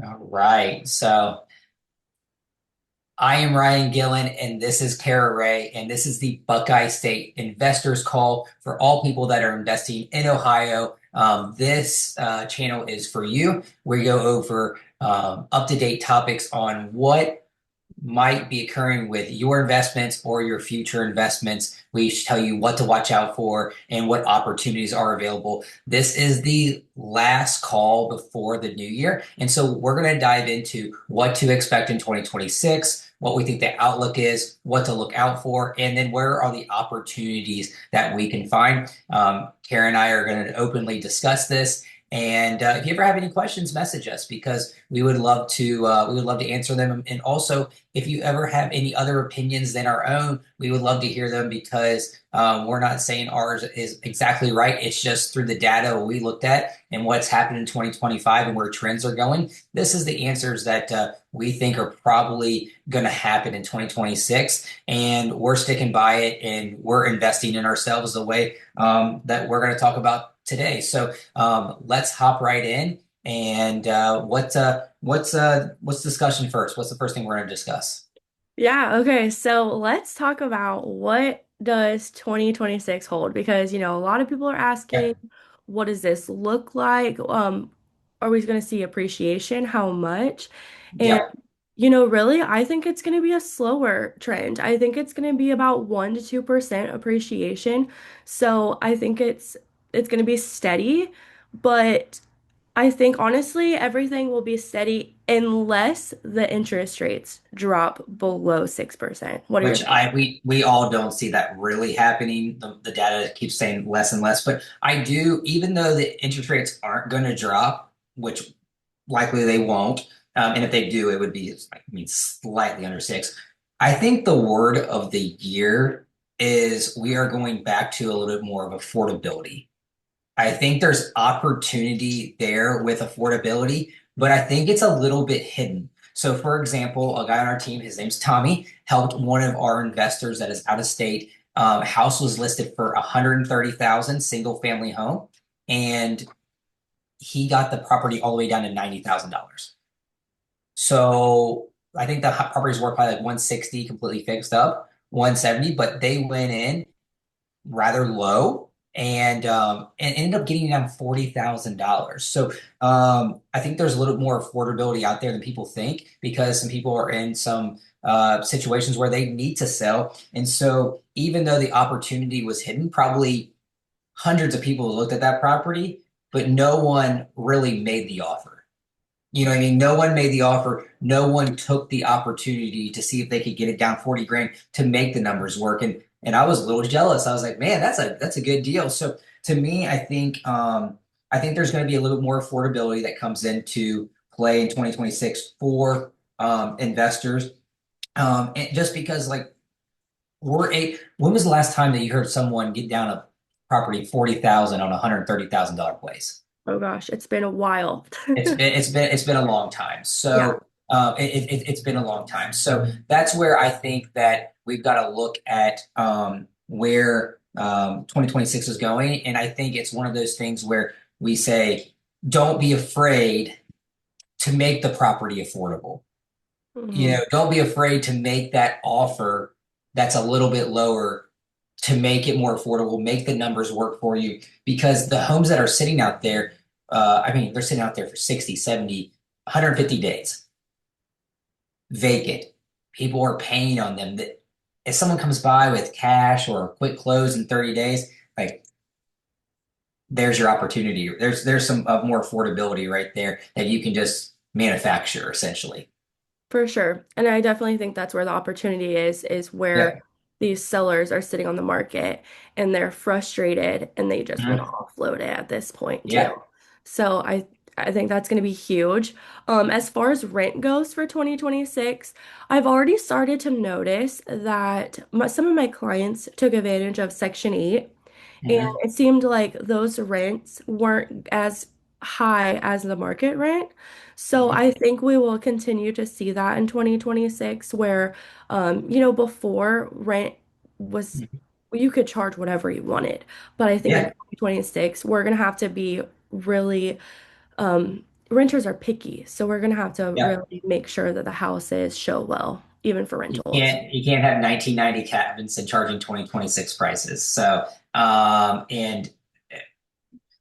All right. So I am Ryan Gillen, and this is Kara Ray, and this is the Buckeye State Investors Call for all people that are investing in Ohio. This channel is for you. We go over up-to-date topics on what might be occurring with your investments or your future investments. We tell you what to watch out for and what opportunities are available. This is the last call before the new year. And so we're going to dive into what to expect in 2026, what we think the outlook is, what to look out for, and then where are the opportunities that we can find. Karen and I are going to openly discuss this. And if you ever have any questions, message us because we would love to answer them. And also, if you ever have any other opinions than our own, we would love to hear them because we're not saying ours is exactly right. It's just through the data we looked at and what's happened in 2025 and where trends are going. This is the answers that we think are probably going to happen in 2026. And we're sticking by it and we're investing in ourselves the way that we're going to talk about today. So let's hop right in. And what's discussion first? What's the first thing we're going to discuss? Yeah, okay. So let's talk about what does 2026 hold? Because, a lot of people are Yeah, asking, what does this look like? Are we going to see appreciation? How much? And, yeah. really, I think it's going to be a slower trend. I think it's going to be about 1 to 2% appreciation. So I think it's going to be steady, but I think honestly, everything will be steady unless the interest rates drop below 6%. What are your Which thoughts? we all don't see that really happening. The data keeps saying less and less, but I do, even though the interest rates aren't going to drop, which likely they won't, and if they do, it would be, I mean, slightly under six. I think the word of the year is we are going back to a little bit more of affordability. I think there's opportunity there with affordability, but I think it's a little bit hidden. So, for example, a guy on our team, his name's Tommy, helped one of our investors that is out of state. House was listed for 130,000 single family home, and he got the property all the way down to $90,000. So I think the property's worth probably like 160 completely fixed up, 170, but they went in rather low and ended up getting down $40,000. So I think there's a little bit more affordability out there than people think because some people are in some situations where they need to sell. And so even though the opportunity was hidden, probably hundreds of people looked at that property, but no one really made the offer. You know what I mean? No one made the offer. No one took the opportunity to see if they could get it down 40 grand to make the numbers work. And I was a little jealous. I was like, man, that's a good deal. So to me, I think there's going to be a little bit more affordability that comes into play in 2026 for investors. And just because like when was the last time that you heard someone get down a property 40,000 on a $130,000 place? Oh gosh, it's been a while. It's been a long time. Yeah, So it's been a long time. So that's where I think that we've got to look at where 2026 is going, and I think it's one of those things where we say, don't be afraid to make the property affordable. You hmm know, don't be afraid to make that offer that's a little bit lower to make it more affordable, make the numbers work for you. Because the homes that are sitting out there, I mean, they're sitting out there for 60, 70, 150 days vacant. People are paying on them. That if someone comes by with cash or a quick close in 30 days, like there's your opportunity. There's some more affordability right there that you can just manufacture essentially. for sure. And I definitely think that's where the opportunity is where Yep. these sellers are sitting on the market and they're frustrated and they just want to Mhm. offload it at this point too. Yeah. So I think that's going to be huge. As far as rent goes for 2026, I've already started to notice that some of my clients took advantage of Section 8, and Hmm. it seemed like those rents weren't as high as the market rent. So Hmm. I think we will continue to see that in 2026, where, before rent was, you could charge whatever you wanted. But I think in Yeah. 2026, we're going to have to be really, um, renters are picky, so we're gonna have to Yeah. really make sure that the houses show well, even for You rentals. can't have 1990 cabins and charging 2026 prices. So and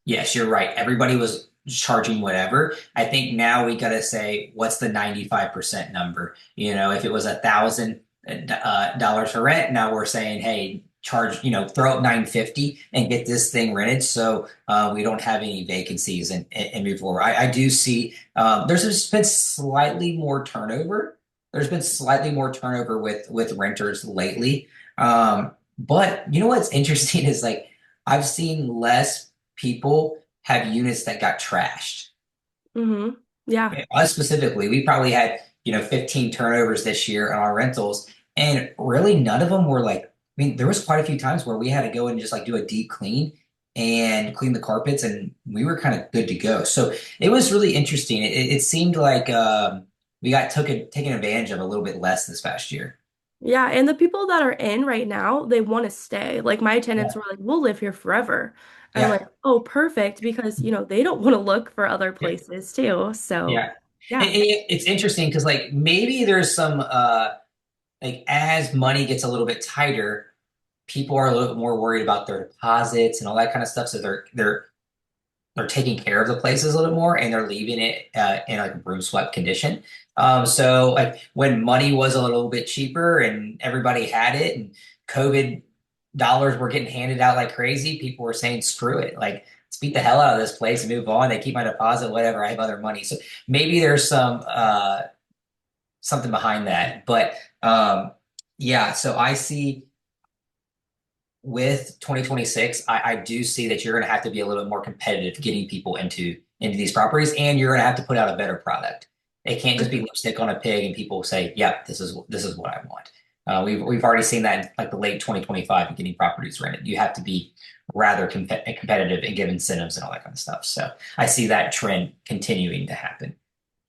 yes, you're right. Everybody was charging whatever. I think now we got to say, what's the 95% number? You know, if it was $1,000 for rent, now we're saying, hey, charge, throw up 950 and get this thing rented so we don't have any vacancies and move forward. I do see there's just been slightly more turnover. There's been slightly more turnover with renters lately. But you know what's interesting is like I've seen less people have units that got trashed. Mm-hmm. Yeah. Us specifically, we probably had, 15 turnovers this year on our rentals, and really none of them were like, I mean, there was quite a few times where we had to go in and just like do a deep clean and clean the carpets, and we were kind of good to go. So it was really interesting. It seemed like we got taken advantage of a little bit less this past year. Yeah, and the people that are in right now, they want to stay. Like my tenants Yeah. were like, "We'll live here forever." I'm Yeah. like, "Oh, perfect," because they don't want to look for other Yeah. places too. So, Yeah. And yeah. it's interesting because like maybe there's some like as money gets a little bit tighter, people are a little bit more worried about their deposits and all that kind of stuff. So they're taking care of the places a little more and they're leaving it in like a broom swept condition. So like when money was a little bit cheaper and everybody had it and COVID dollars were getting handed out like crazy, people were saying, screw it. Like, let's beat the hell out of this place and move on. They keep my deposit, whatever. I have other money. So maybe there's some something behind that. But yeah, so I see with 2026, I do see that you're going to have to be a little bit more competitive getting people into these properties, and you're going to have to put out a better product. It can't just be lipstick on a pig, and people say, "Yep, this is what I want." We've already seen that in like the late 2025 and getting properties rented. You have to be rather competitive and give incentives and all that kind of stuff. So I see that trend continuing to happen.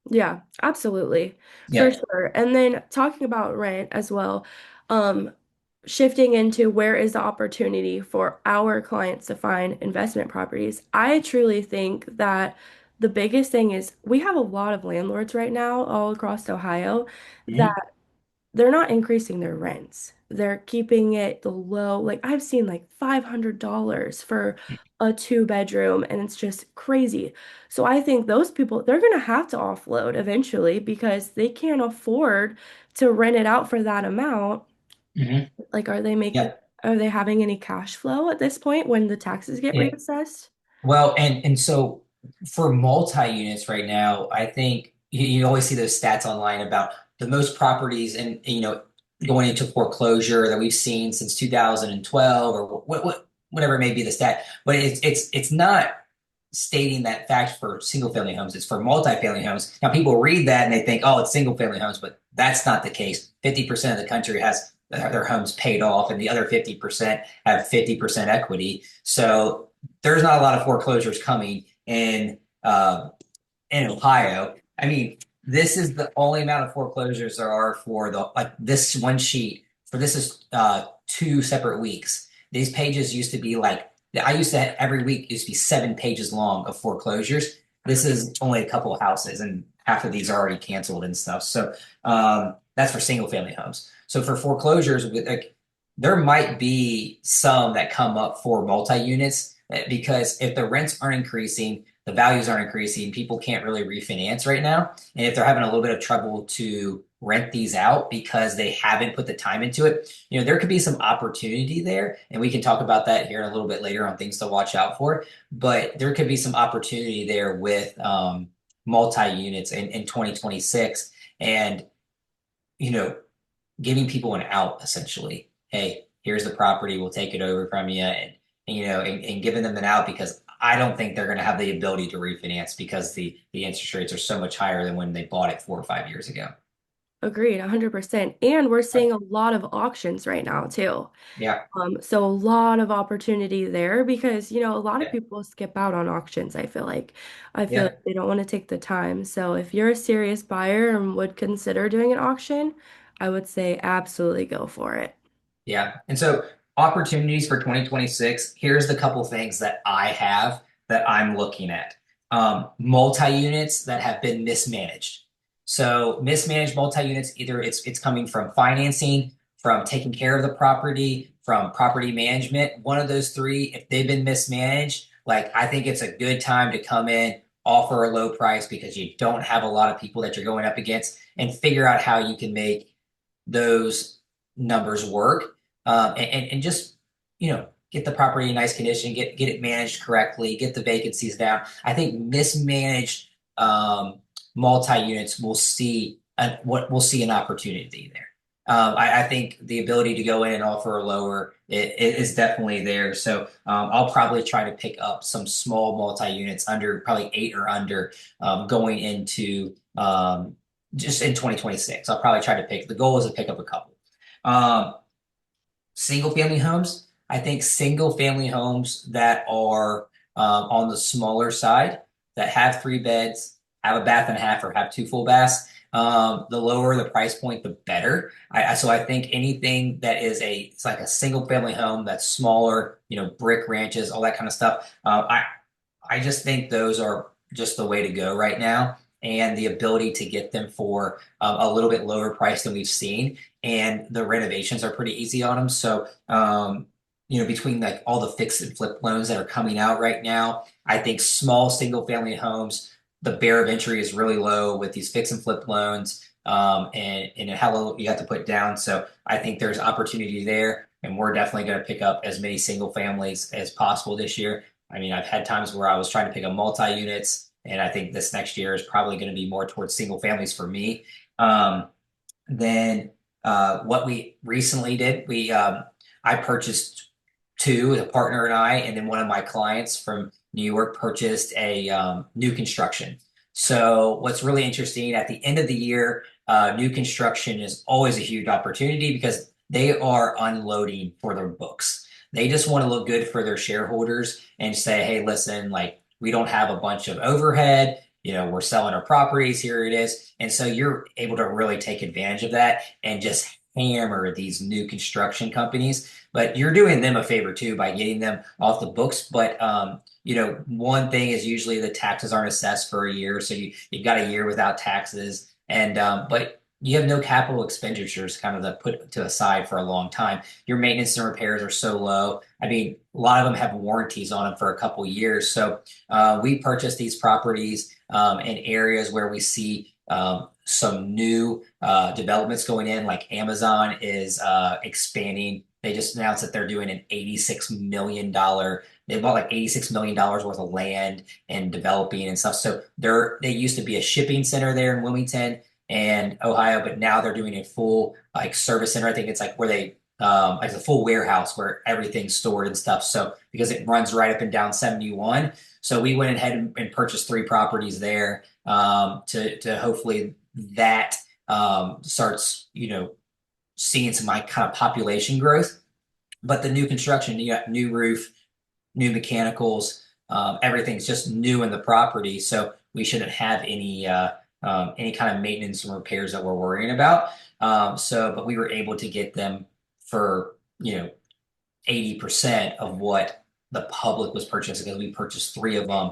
Yeah, absolutely. For Yeah. sure. And then talking about rent as well, um, shifting into where is the opportunity for our clients to find investment properties. I truly think that the biggest thing is we have a lot of landlords right now all across Ohio that Mhm. they're not increasing their rents. They're keeping it the low. Like I've seen like $500 for a two-bedroom and it's just crazy. So I think those people, they're going to have to offload eventually because they can't afford to rent it out for that amount. Mhm. Like Yeah. are they having any cash flow at this point when the taxes get Yeah. reassessed? Well, and so for multi-units right now, I think you always see those stats online about the most properties and going into foreclosure that we've seen since 2012 or whatever it may be the stat. But it's not stating that fact for single family homes. It's for multi-family homes. Now people read that and they think, oh, it's single family homes, but that's not the case. 50% of the country has their homes paid off, and the other 50% have 50% equity. So there's not a lot of foreclosures coming in Ohio. I mean, this is the only amount of foreclosures there are for the like this one sheet for this is 2 separate weeks. These pages used to be like I used to have, every week used to be 7 pages long of foreclosures. This is only a couple of houses, and half of these are already canceled and stuff. So that's for single family homes. So for foreclosures, like there might be some that come up for multi units because if the rents aren't increasing, the values aren't increasing, people can't really refinance right now. And if they're having a little bit of trouble to rent these out because they haven't put the time into it, there could be some opportunity there. And we can talk about that here a little bit later on things to watch out for. But there could be some opportunity there with multi units in 2026 and, you know, giving people an out essentially. Hey, here's the property, we'll take it over from you, and giving them an out because I don't think they're going to have the ability to refinance because the interest rates are so much higher than when they bought it 4 or 5 years ago. Agreed, 100%. And we're seeing a lot of auctions right now too. Yeah, So a lot of opportunity there because, a lot of yeah, people skip out on auctions, I feel like. I feel yeah, like they don't want to take the time. So if you're a serious buyer and would consider doing an auction, I would say absolutely go for it. yeah. And so opportunities for 2026, here's the couple things that I have that I'm looking at. multi-units that have been mismanaged. So mismanaged multi-units, either it's coming from financing, from taking care of the property, from property management. One of those three, if they've been mismanaged, like I think it's a good time to come in, offer a low price because you don't have a lot of people that you're going up against, and figure out how you can make those numbers work. And just get the property in nice condition, get it managed correctly, get the vacancies down. I think mismanaged multi-units will see what we'll see an opportunity there. I think the ability to go in and offer a lower it is definitely there. So I'll probably try to pick up some small multi-units under probably eight or under going into just in 2026. I'll probably try to pick. The goal is to pick up a couple. Um, Single family homes. I think single family homes that are on the smaller side that have three beds, have a bath and a half, or have two full baths. The lower the price point, the better. So I think anything that is it's like a single family home that's smaller, brick ranches, all that kind of stuff. I just think those are just the way to go right now. And the ability to get them for a little bit lower price than we've seen. And the renovations are pretty easy on them. So, between like all the fix and flip loans that are coming out right now, I think small single family homes, the barrier of entry is really low with these fix and flip loans. And how little you have to put down. So I think there's opportunity there. And we're definitely going to pick up as many single families as possible this year. I mean, I've had times where I was trying to pick up multi-units, and I think this next year is probably going to be more towards single families for me. Then what we recently did, I purchased two, a partner and I, and then one of my clients from New York purchased a new construction. So what's really interesting at the end of the year, new construction is always a huge opportunity because they are unloading for their books. They just want to look good for their shareholders and say, hey, listen, like we don't have a bunch of overhead. We're selling our properties. Here it is. And so you're able to really take advantage of that and just hammer these new construction companies. But you're doing them a favor too by getting them off the books. But one thing is usually the taxes aren't assessed for a year, so you've got a year without taxes, and but you have no capital expenditures kind of put to aside for a long time. Your maintenance and repairs are so low. I mean, a lot of them have warranties on them for a couple years. So we purchased these properties in areas where we see some new developments going in, like Amazon is expanding. They just announced that they're doing an $86 million. They bought like $86 million worth of land and developing and stuff. So they used to be a shipping center there in Wilmington and Ohio, but now they're doing a full like service center. I think it's like where they like a full warehouse where everything's stored and stuff. So because it runs right up and down 71. So we went ahead and purchased three properties there to hopefully that starts, seeing some like kind of population growth. But the new construction, you got new roof, new mechanicals, everything's just new in the property. So we shouldn't have any kind of maintenance and repairs that we're worrying about. But we were able to get them for 80% of what the public was purchasing because we purchased three of them.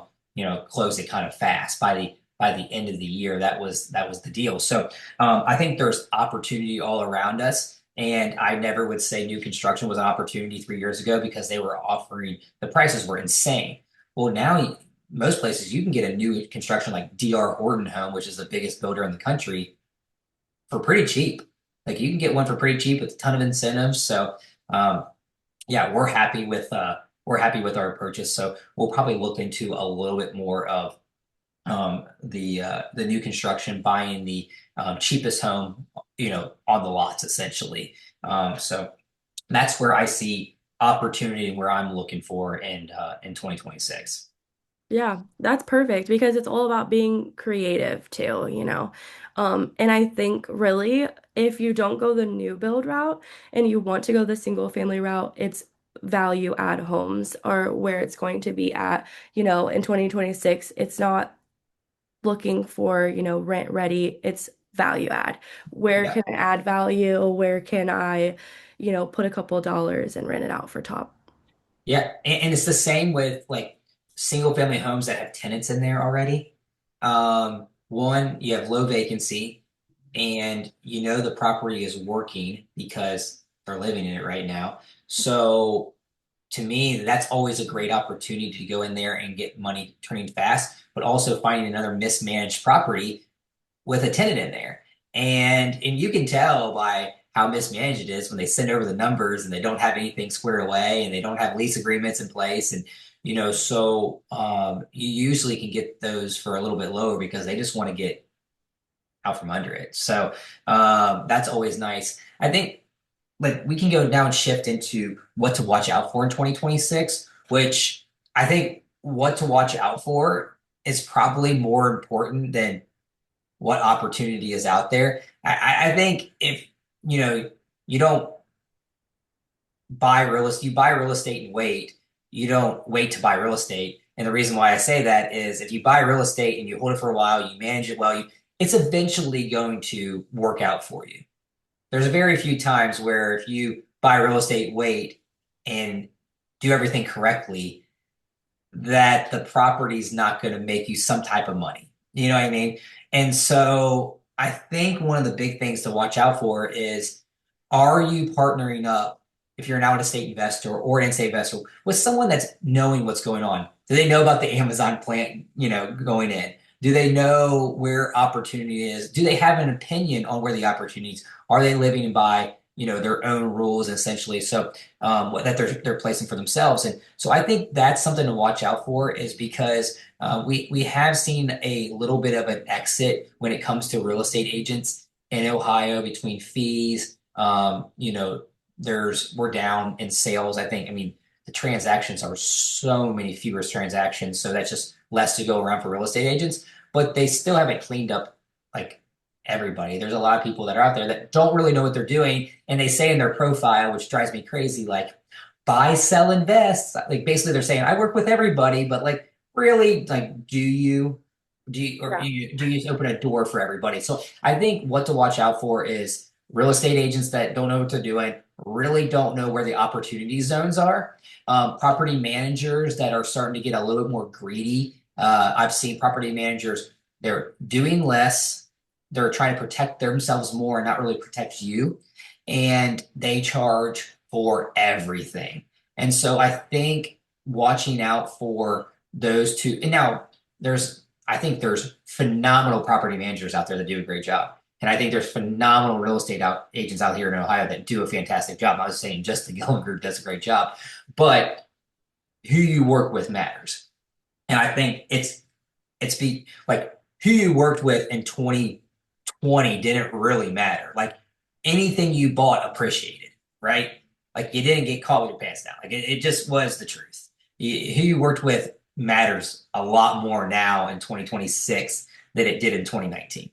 Closed it kind of fast by the end of the year. That was the deal. So I think there's opportunity all around us. And I never would say new construction was an opportunity 3 years ago because they were offering the prices were insane. Well, now most places you can get a new construction like DR Horton Home, which is the biggest builder in the country, for pretty cheap. Like you can get one for pretty cheap with a ton of incentives. So um, yeah, we're happy with our purchase. So we'll probably look into a little bit more of the new construction, buying the cheapest home, on the lots essentially. So that's where I see opportunity and where I'm looking for in 2026. Yeah, that's perfect because it's all about being creative too, you know. And I think really if you don't go the new build route and you want to go the single family route, it's value add homes or where it's going to be at, in 2026. It's not looking for, rent ready, it's value add. Where Yeah. can I add value? Where can I, put a couple of dollars and rent it out for top? Yeah, and it's the same with like single family homes that have tenants in there already. One, you have low vacancy and you know the property is working because they're living in it right now. So to me, that's always a great opportunity to go in there and get money turning fast, but also finding another mismanaged property with a tenant in there. And you can tell by how mismanaged it is when they send over the numbers and they don't have anything squared away and they don't have lease agreements in place. And you usually can get those for a little bit lower because they just want to get out from under it. So that's always nice. I think like we can go down shift into what to watch out for in 2026, which I think what to watch out for is probably more important than what opportunity is out there. I think if you know you don't buy real estate, you buy real estate and wait. You don't wait to buy real estate. And the reason why I say that is if you buy real estate and you hold it for a while, you manage it well, it's eventually going to work out for you. There's very few times where if you buy real estate, wait, and do everything correctly, that the property's not going to make you some type of money. You know what I mean? And so I think one of the big things to watch out for is are you partnering up if you're an out of state investor or an in-state investor with someone that's knowing what's going on? Do they know about the Amazon plant, going in? Do they know where opportunity is? Do they have an opinion on where the opportunities? Are they living by, their own rules essentially? So that they're placing for themselves. And so I think that's something to watch out for is because we have seen a little bit of an exit when it comes to real estate agents in Ohio between fees. We're down in sales. I think, I mean, the transactions are so many fewer transactions, so that's just less to go around for real estate agents. But they still haven't cleaned up like everybody. There's a lot of people that are out there that don't really know what they're doing, and they say in their profile, which drives me crazy, like buy, sell, invest. Like basically, they're saying I work with everybody, but like really, like Yeah, do you just open a door for everybody? So I think what to watch out for is real estate agents that don't know what they're doing, really don't know where the opportunity zones are. Property managers that are starting to get a little bit more greedy. I've seen property managers, they're doing less, they're trying to protect themselves more and not really protect you. And they charge for everything. And so I think watching out for those two, and now I think there's phenomenal property managers out there that do a great job. And I think there's phenomenal real estate agents out here in Ohio that do a fantastic job. I was saying just the Gillen Group does a great job, but who you work with matters. And I think like who you worked with in 2020 didn't really matter. Like anything you bought appreciated, right? Like you didn't get caught with your pants down. Like it just was the truth. Who you worked with matters a lot more now in 2026 than it did in 2019.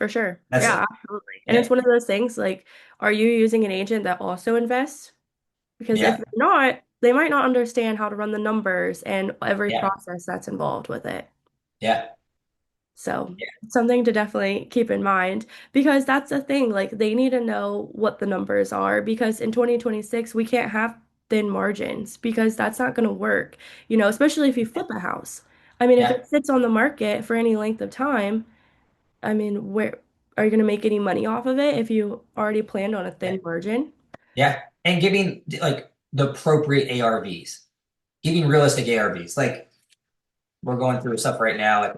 for sure. That's Yeah, it. absolutely. And Yeah. it's one of those things like, are you using an agent that also invests? Because if Yeah. they're not, they might not understand how to run the numbers and every Yeah. process that's involved with it. Yeah. So, something to definitely keep in mind because that's the thing. Like, they need to know what the numbers are because in 2026, we can't have thin margins because that's not going to work, especially if you flip a house. I mean, if Yeah. it sits on the market for any length of time, I mean, where are you going to make any money off of it if you already planned on a Yeah. thin margin? Yeah. And giving like the appropriate ARVs, giving realistic ARVs. Like we're going through stuff right now. Like,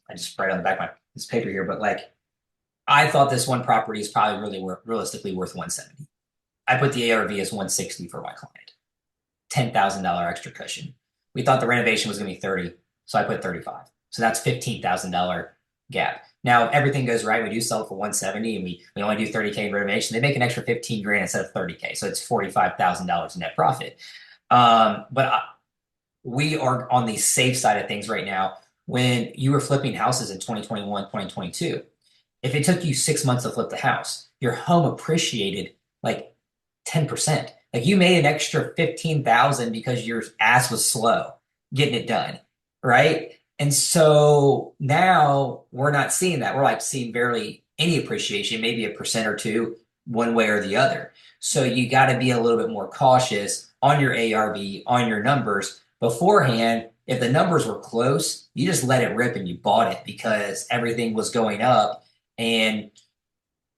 I just write on the back of this paper here, but like I thought this one property is probably realistically worth 170. I put the ARV as 160 for my client. $10,000 extra cushion. We thought the renovation was going to be 30, so I put 35. So that's $15,000 gap. Now, if everything goes right, we do sell it for 170 and we only do 30K renovation. They make an extra 15 grand instead of 30K. So it's $45,000 net profit. But we are on the safe side of things right now. When you were flipping houses in 2021, 2022, if it took you 6 months to flip the house, your home appreciated like 10%. Like you made an extra 15,000 because your ass was slow getting it done, right? And so now we're not seeing that. We're like seeing barely any appreciation, maybe a percent or two, one way or the other. So you got to be a little bit more cautious on your ARV, on your numbers, beforehand, if the numbers were close, you just let it rip and you bought it because everything was going up. And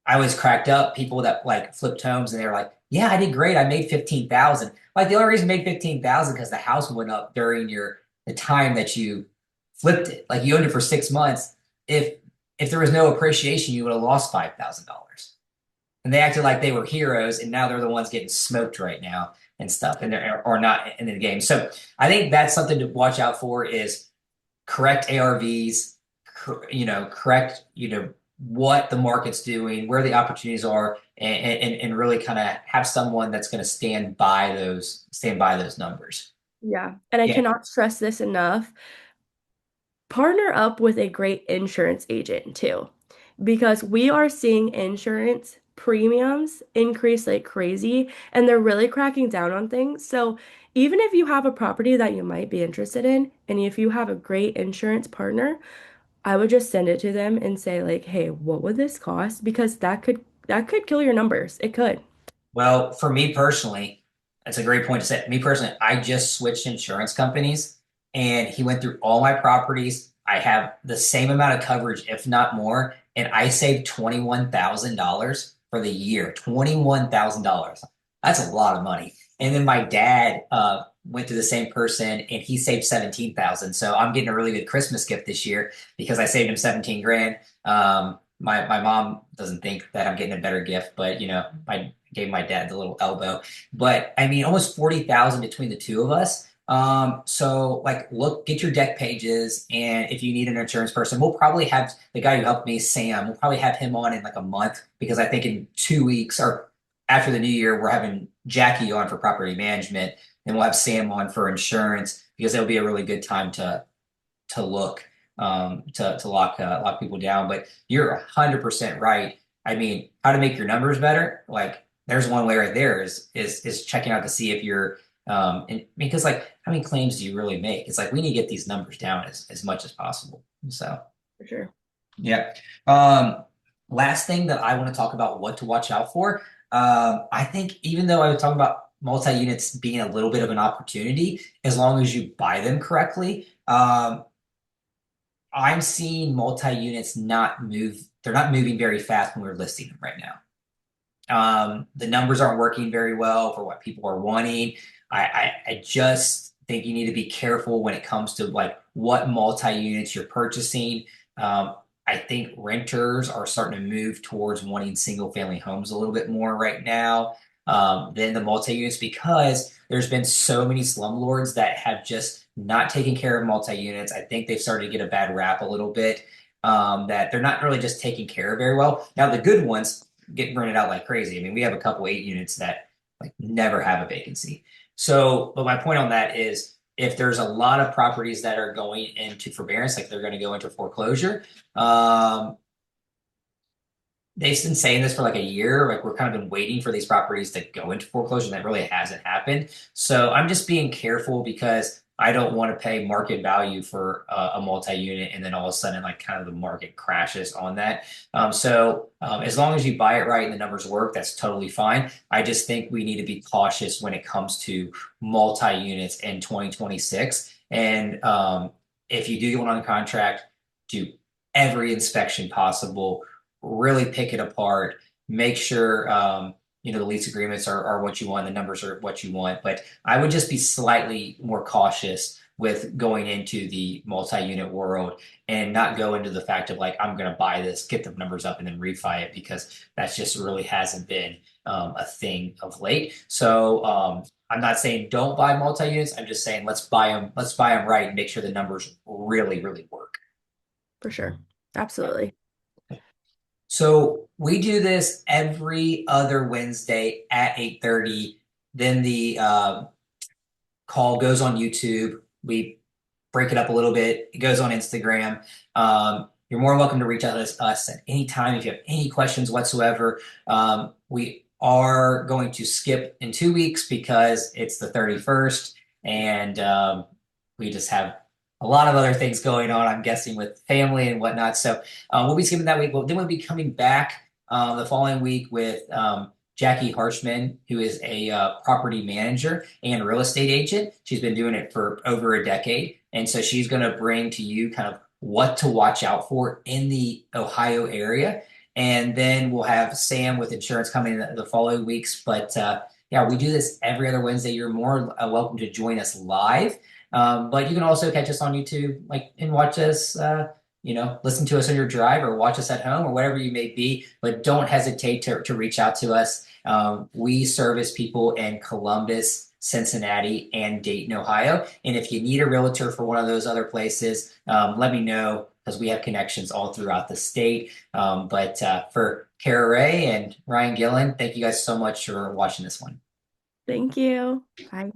I was cracked up people that like flipped homes and they were like, yeah, I did great. I made 15,000. Like the only reason you made 15,000 because the house went up during the time that you flipped it. Like you owned it for 6 months. If if there was no appreciation, you would have lost $5,000. And they acted like they were heroes, and now they're the ones getting smoked right now and stuff, and they're or not in the game. So I think that's something to watch out for is correct ARVs, correct, what the market's doing, where the opportunities are, and really kind of have someone that's going to stand by those numbers. Yeah. And I Yeah. cannot stress this enough. Partner up with a great insurance agent too, because we are seeing insurance premiums increase like crazy and they're really cracking down on things. So even if you have a property that you might be interested in, and if you have a great insurance partner, I would just send it to them and say like, "Hey, what would this cost?" Because that could kill your numbers. It could. Well, for me personally, that's a great point to say. Me personally, I just switched insurance companies and he went through all my properties. I have the same amount of coverage, if not more, and I saved $21,000 for the year. $21,000. That's a lot of money. And then my dad went to the same person and he saved 17,000. So I'm getting a really good Christmas gift this year because I saved him 17 grand. My mom doesn't think that I'm getting a better gift, but I gave my dad the little elbow. But I mean, almost 40,000 between the two of us. So like, look, get your deck pages, and if you need an insurance person, we'll probably have the guy who helped me, Sam. We'll probably have him on in like a month because I think in 2 weeks or after the new year, we're having Jackie on for property management, and we'll have Sam on for insurance because it'll be a really good time to look to lock people down. But you're 100% right. I mean, how to make your numbers better? Like, there's one way right there is checking out to see if you're and because like how many claims do you really make? It's like we need to get these numbers down as much as possible. So For sure. yeah. Last thing that I want to talk about what to watch out for. I think even though I was talking about multi-units being a little bit of an opportunity, as long as you buy them correctly, I'm seeing multi-units not move. They're not moving very fast when we're listing them right now. The numbers aren't working very well for what people are wanting. I just think you need to be careful when it comes to like what multi-units you're purchasing. I think renters are starting to move towards wanting single family homes a little bit more right now than the multi-units because there's been so many slumlords that have just not taken care of multi-units. I think they've started to get a bad rap a little bit that they're not really just taking care of very well. Now the good ones get rented out like crazy. I mean, we have a couple 8 units that like never have a vacancy. So, but my point on that is if there's a lot of properties that are going into forbearance, like they're going to go into foreclosure, um, they've been saying this for like a year. Like we're kind of been waiting for these properties to go into foreclosure, and that really hasn't happened. So I'm just being careful because I don't want to pay market value for a multi-unit, and then all of a sudden, like kind of the market crashes on that. As long as you buy it right and the numbers work, that's totally fine. I just think we need to be cautious when it comes to multi-units in 2026. And if you do get one on contract, do every inspection possible, really pick it apart, make sure the lease agreements are what you want, the numbers are what you want. But I would just be slightly more cautious with going into the multi-unit world and not go into the fact of like, I'm going to buy this, get the numbers up, and then refi it because that just really hasn't been a thing of late. So I'm not saying don't buy multi-units. I'm just saying let's buy them. Let's buy them right and make sure the numbers really, really work. For sure. Absolutely. So we do this every other Wednesday at 8:30. Then the call goes on YouTube. We break it up a little bit. It goes on Instagram. You're more than welcome to reach out to us at any time if you have any questions whatsoever. We are going to skip in 2 weeks because it's the 31st, and we just have a lot of other things going on, I'm guessing, with family and whatnot. So we'll be skipping that week. Then we'll be coming back the following week with Jackie Harshman, who is a property manager and real estate agent. She's been doing it for over a decade. And so she's going to bring to you kind of what to watch out for in the Ohio area. And then we'll have Sam with insurance coming in the following weeks. But yeah, we do this every other Wednesday. You're more welcome to join us live. But you can also catch us on YouTube, like, and watch us, listen to us on your drive or watch us at home or whatever you may be. But don't hesitate to reach out to us. We service people in Columbus, Cincinnati, and Dayton, Ohio. And if you need a realtor for one of those other places, let me know because we have connections all throughout the state. But for Kara Ray and Ryan Gillen, thank you guys so much for watching this one. Thank you. Bye.